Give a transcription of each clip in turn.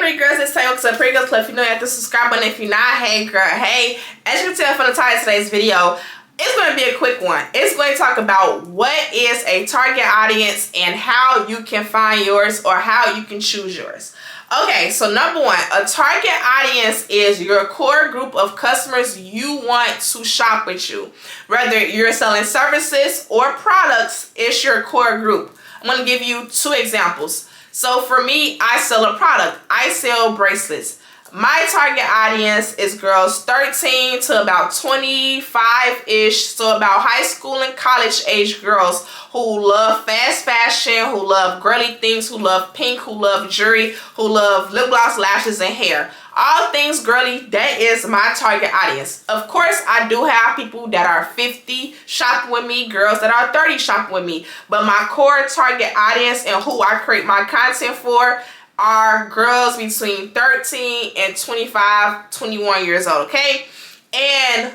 pretty girls? It's time to Pretty Girls Club. If you know, you have to subscribe button. If you're not, hey girl, hey. As you can tell from the title of today's video, it's going to be a quick one. It's going to talk about what is a target audience and how you can find yours or how you can choose yours. Okay, so number one, a target audience is your core group of customers you want to shop with you. Whether you're selling services or products, it's your core group. I'm going to give you two examples. So for me, I sell a product. I sell bracelets. My target audience is girls 13 to about 25-ish, so about high school and college age girls who love fast fashion, who love girly things, who love pink, who love jewelry, who love lip gloss, lashes, and hair. All things girly, that is my target audience. Of course, I do have people that are 50 shopping with me, girls that are 30 shopping with me, but my core target audience and who I create my content for are girls between 13 and 25, 21 years old, okay? And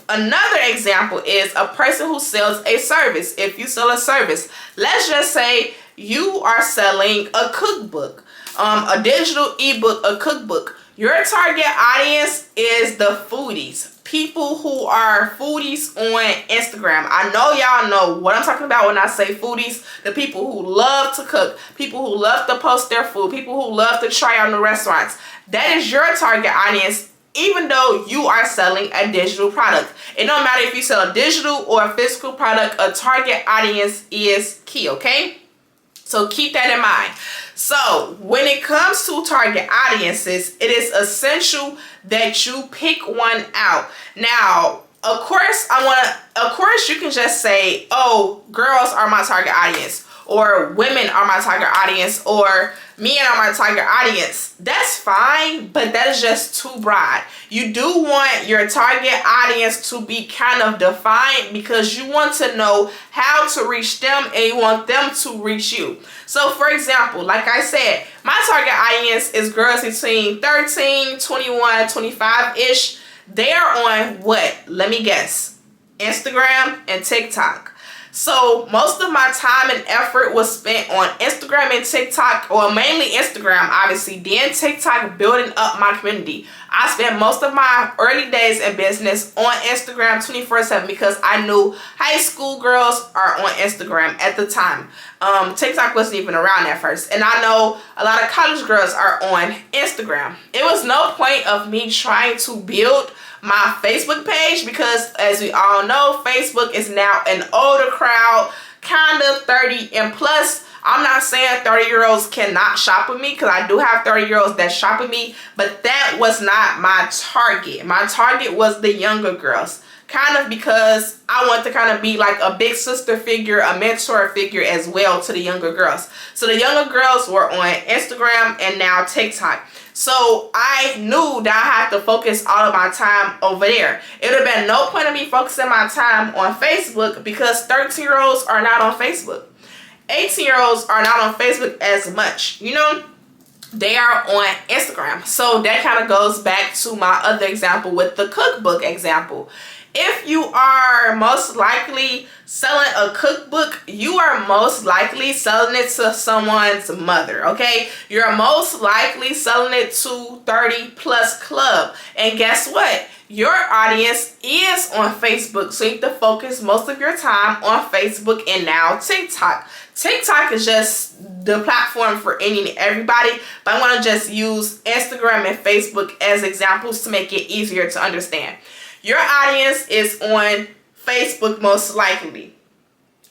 another example is a person who sells a service. If you sell a service, let's just say you are selling a cookbook, a digital ebook, a cookbook. Your target audience is the foodies. People who are foodies on Instagram. I know y'all know what I'm talking about when I say foodies. The people who love to cook, people who love to post their food, people who love to try out new restaurants. That is your target audience, even though you are selling a digital product. It don't matter if you sell a digital or a physical product, a target audience is key, okay? So keep that in mind. So when it comes to target audiences, it is essential that you pick one out. Now, of course, you can just say, oh, girls are my target audience, or women are my target audience, or men are my target audience. That's fine, but that is just too broad. You do want your target audience to be kind of defined because you want to know how to reach them and you want them to reach you. So for example, like I said, my target audience is girls between 13, 21, 25-ish. They are on what? Let me guess. Instagram and TikTok. So most of my time and effort was spent on Instagram and TikTok, or mainly Instagram, obviously, then TikTok, building up my community. I spent most of my early days in business on Instagram 24/7 because I knew high school girls are on Instagram at the time. TikTok wasn't even around at first. And I know a lot of college girls are on Instagram. It was no point of me trying to build my Facebook page because, as we all know, Facebook is now an older crowd, kind of 30 and plus. I'm not saying 30-year-olds cannot shop with me because I do have 30-year-olds that shop with me, but that was not my target. My target was the younger girls, kind of because I want to kind of be like a big sister figure, a mentor figure as well to the younger girls. So the younger girls were on Instagram and now TikTok. So I knew that I had to focus all of my time over there. It would have been no point of me focusing my time on Facebook because 13-year-olds are not on Facebook. 18-year-olds are not on Facebook as much. You know, they are on Instagram. So that kind of goes back to my other example with the cookbook example. If you are most likely selling a cookbook, you are most likely selling it to someone's mother, okay? You're most likely selling it to 30+ club. And guess what? Your audience is on Facebook, so you have to focus most of your time on Facebook and now TikTok. TikTok is just the platform for any and everybody, but I want to just use Instagram and Facebook as examples to make it easier to understand. Your audience is on Facebook most likely.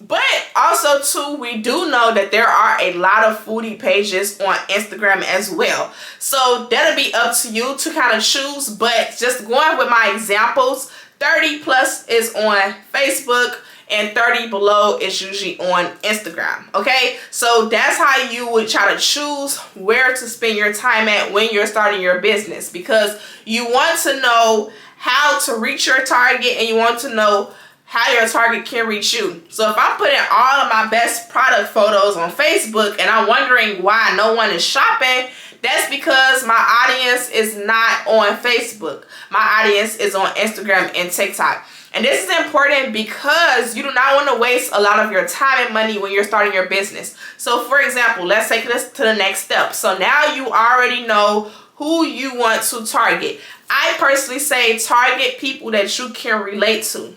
But also too, we do know that there are a lot of foodie pages on Instagram as well. So that'll be up to you to kind of choose. But just going with my examples, 30+ is on Facebook and 30 below is usually on Instagram. Okay, so that's how you would try to choose where to spend your time at when you're starting your business, because you want to know how to reach your target and you want to know how your target can reach you. So if I'm putting all of my best product photos on Facebook and I'm wondering why no one is shopping, That's because my audience is not on Facebook. My audience is on Instagram and TikTok. And this is important because you do not want to waste a lot of your time and money when you're starting your business. So for example, let's take this to the next step. So now you already know who you want to target. I personally say target people that you can relate to.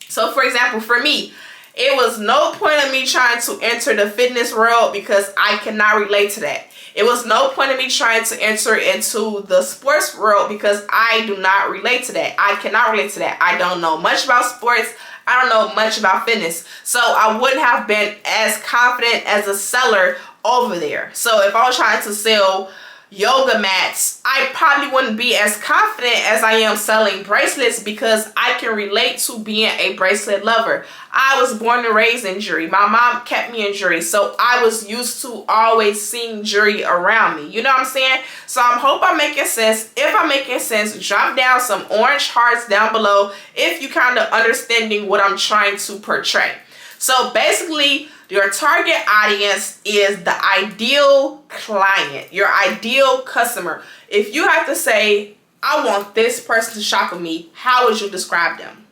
So for example, for me, it was no point of me trying to enter the fitness world because I cannot relate to that. It was no point of me trying to enter into the sports world because I do not relate to that. I cannot relate to that. I don't know much about sports. I don't know much about fitness. So I wouldn't have been as confident as a seller over there. So if I was trying to sell yoga mats, I probably wouldn't be as confident as I am selling bracelets because I can relate to being a bracelet lover. I was born and raised in jewelry. My mom kept me in jewelry, so I was used to always seeing jewelry around me. You know what I'm saying? So I hope I'm making sense. If I'm making sense, drop down some orange hearts down below if you kind of understanding what I'm trying to portray. So basically, your target audience is the ideal client, your ideal customer. If you have to say, I want this person to shop with me, how would you describe them?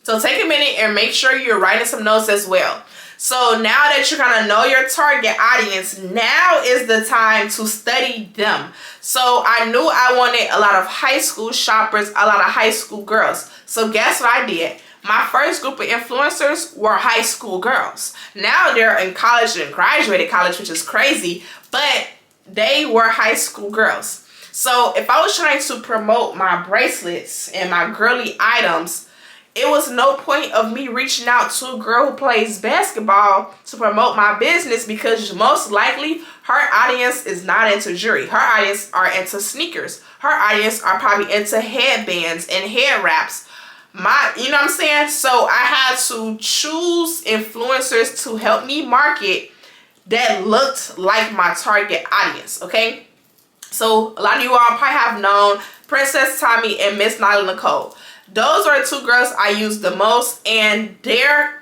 So take a minute and make sure you're writing some notes as well. So now that you kind of know your target audience, now is the time to study them. So I knew I wanted a lot of high school shoppers, a lot of high school girls. So guess what I did? My first group of influencers were high school girls. Now they're in college and graduated college, which is crazy, but they were high school girls. So if I was trying to promote my bracelets and my girly items, it was no point of me reaching out to a girl who plays basketball to promote my business because most likely her audience is not into jewelry. Her audience are into sneakers. Her audience are probably into headbands and hair wraps. You know what I'm saying? So I had to choose influencers to help me market that looked like my target audience, okay? So a lot of you all probably have known Princess Tommy and Miss Nyla Nicole. Those are two girls I used the most, and their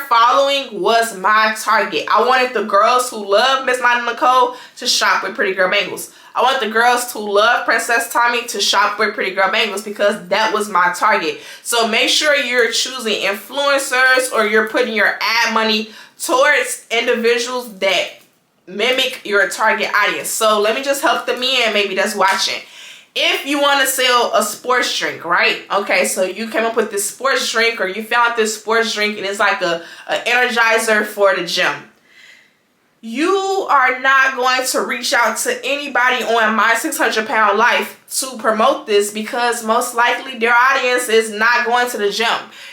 following was my target. I wanted the girls who love Miss Nyla Nicole to shop with Pretty Girl Bangles. I want the girls who love Princess Tommy to shop with Pretty Girl Bangles because that was my target. So make sure you're choosing influencers or you're putting your ad money towards individuals that mimic your target audience. So let me just help the men maybe that's watching. If you want to sell a sports drink, right? Okay, so you came up with this sports drink or you found this sports drink and it's like a energizer for the gym. You are not going to reach out to anybody on My 600 Pound Life to promote this because most likely their audience is not going to the gym.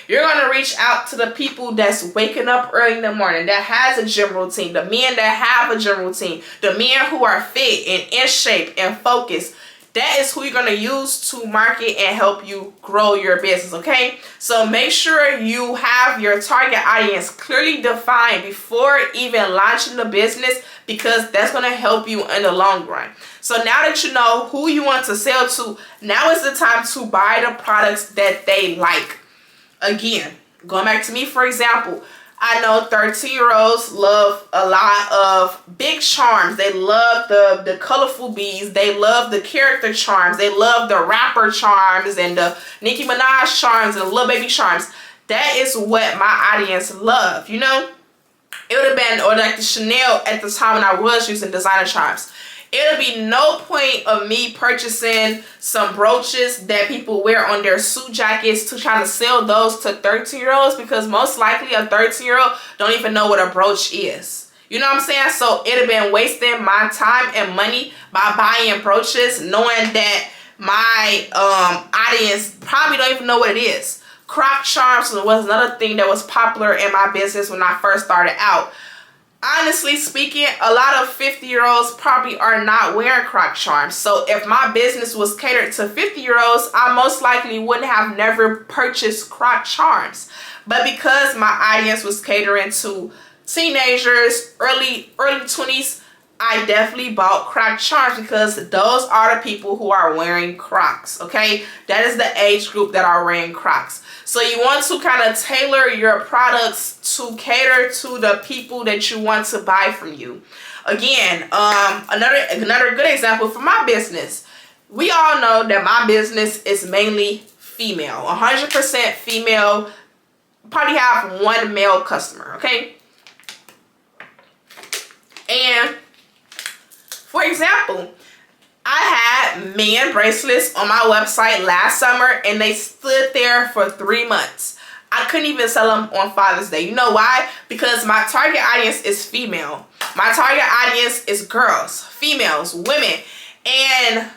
You're going to reach out to the people that's waking up early in the morning, that has a gym routine, the men that have a gym routine, the men who are fit and in shape and focused. That is who you're going to use to market and help you grow your business, okay? So make sure you have your target audience clearly defined before even launching the business because that's going to help you in the long run. So now that you know who you want to sell to, now is the time to buy the products that they like. Again, going back to me, for example, I know 13-year-olds love a lot of big charms. They love the colorful beads. They love the character charms. They love the rapper charms and the Nicki Minaj charms and the Lil Baby charms. That is what my audience love, you know? It would have been, or like the Chanel at the time when I was using designer charms. It would be no point of me purchasing some brooches that people wear on their suit jackets to try to sell those to 13-year-olds because most likely a 13-year-old don't even know what a brooch is. You know what I'm saying? So it would have been wasting my time and money by buying brooches knowing that my audience probably don't even know what it is. Croc charms was another thing that was popular in my business when I first started out. Honestly speaking, a lot of 50-year-olds probably are not wearing croc charms. So if my business was catered to 50-year-olds, I most likely wouldn't have never purchased croc charms. But because my audience was catering to teenagers, early 20s, I definitely bought croc charms because those are the people who are wearing Crocs, okay? That is the age group that are wearing Crocs. So you want to kind of tailor your products to cater to the people that you want to buy from you. Again, another good example for my business. We all know that my business is mainly female, 100% female. Probably have one male customer, okay? And for example, I had men bracelets on my website last summer and they stood there for 3 months. I couldn't even sell them on Father's Day. You know why? Because my target audience is female. My target audience is girls, females, women. And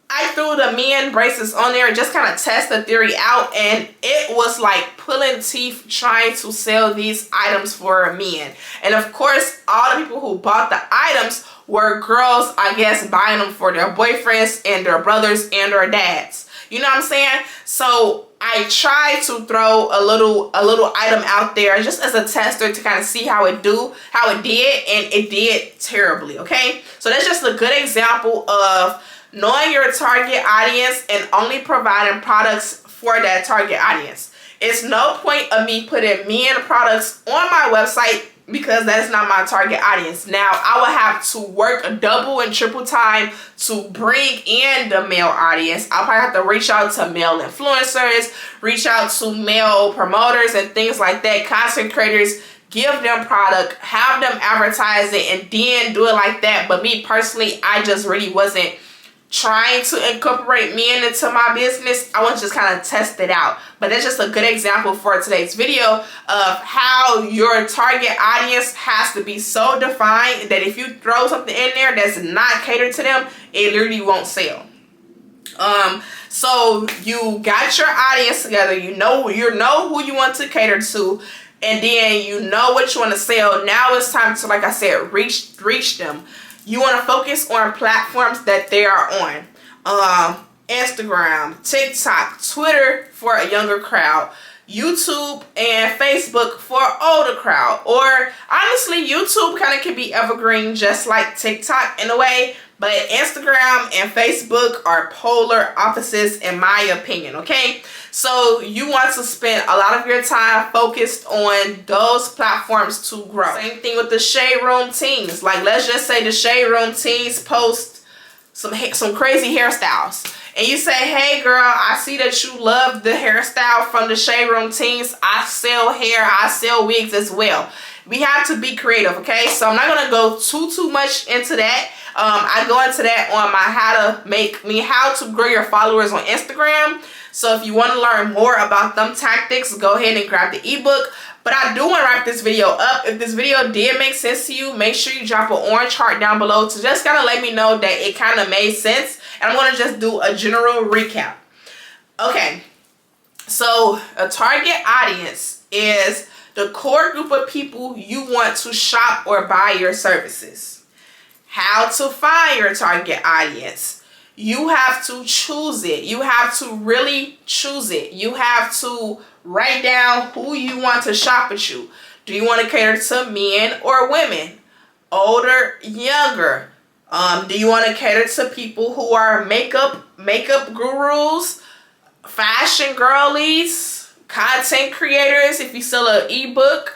I threw the men bracelets on there and just kind of test the theory out, and it was like pulling teeth trying to sell these items for men. And of course, all the people who bought the items were girls, I guess, buying them for their boyfriends and their brothers and their dads. You know what I'm saying? So I tried to throw a little item out there just as a tester to kind of see how it did, and it did terribly. Okay, so that's just a good example of knowing your target audience and only providing products for that target audience. It's no point of me putting men products on my website because that is not my target audience. Now, I will have to work a double and triple time to bring in the male audience. I'll probably have to reach out to male influencers, reach out to male promoters and things like that, content creators, give them product, have them advertise it, and then do it like that. But me personally, I just really wasn't trying to incorporate men into my business. I want to just kind of test it out. But that's just a good example for today's video of how your target audience has to be so defined that if you throw something in there that's not catered to them, it literally won't sell. So you got your audience together, you know who you want to cater to, and then you know what you want to sell. Now it's time to, like I said, reach them. You want to focus on platforms that they are on. Instagram, TikTok, Twitter for a younger crowd, YouTube and Facebook for an older crowd. Or honestly, YouTube kind of can be evergreen just like TikTok in a way, but Instagram and Facebook are polar opposites in my opinion, okay? So you want to spend a lot of your time focused on those platforms to grow. Same thing with the Shade Room teens. Like, let's just say the Shade Room teens post some crazy hairstyles. And you say, hey girl, I see that you love the hairstyle from the Shade Room teens. I sell hair, I sell wigs as well. We have to be creative, okay? So I'm not gonna go too much into that. I go into that on my how to grow your followers on Instagram. So if you want to learn more about them tactics, go ahead and grab the ebook. But I do want to wrap this video up. If this video did make sense to you, make sure you drop an orange heart down below to just kind of let me know that it kind of made sense. And I'm going to just do a general recap. Okay, so a target audience is the core group of people you want to shop or buy your services. How to find your target audience. You have to choose it. You have to really choose it. You have to write down who you want to shop with you. Do you want to cater to men or women? Older, younger? Do you want to cater to people who are makeup gurus, fashion girlies, content creators? If you sell an ebook,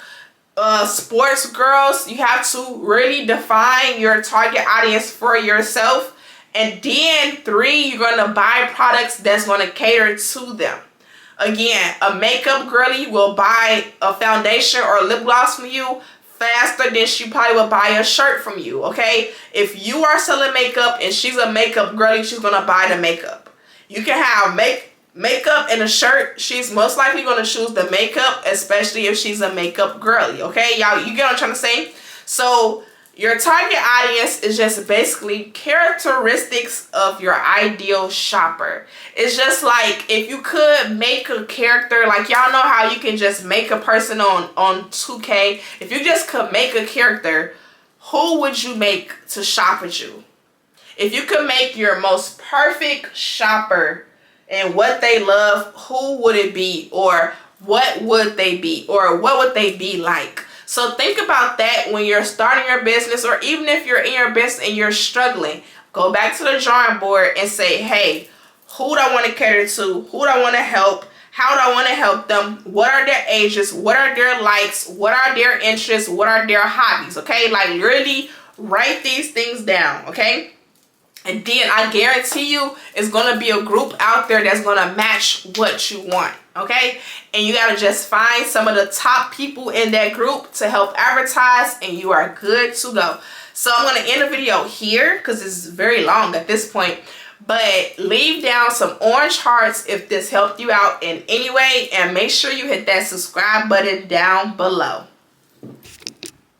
sports girls, you have to really define your target audience for yourself. And then 3, you're going to buy products that's going to cater to them. Again, a makeup girly will buy a foundation or a lip gloss from you faster than she probably will buy a shirt from you, okay? If you are selling makeup and she's a makeup girly, she's going to buy the makeup. You can have makeup and a shirt. She's most likely going to choose the makeup, especially if she's a makeup girly, okay? Y'all, you get what I'm trying to say? So your target audience is just basically characteristics of your ideal shopper. It's just like if you could make a character, like y'all know how you can just make a person on 2K. If you just could make a character, who would you make to shop with you? If you could make your most perfect shopper and what they love, who would it be? Or what would they be? Or what would they be like? So think about that when you're starting your business, or even if you're in your business and you're struggling. Go back to the drawing board and say, hey, who do I want to cater to? Who do I want to help? How do I want to help them? What are their ages? What are their likes? What are their interests? What are their hobbies? Okay, like really write these things down, okay? And then I guarantee you it's going to be a group out there that's going to match what you want, okay? And you got to just find some of the top people in that group to help advertise, and you are good to go. So I'm going to end the video here because it's very long at this point. But leave down some orange hearts if this helped you out in any way. And make sure you hit that subscribe button down below.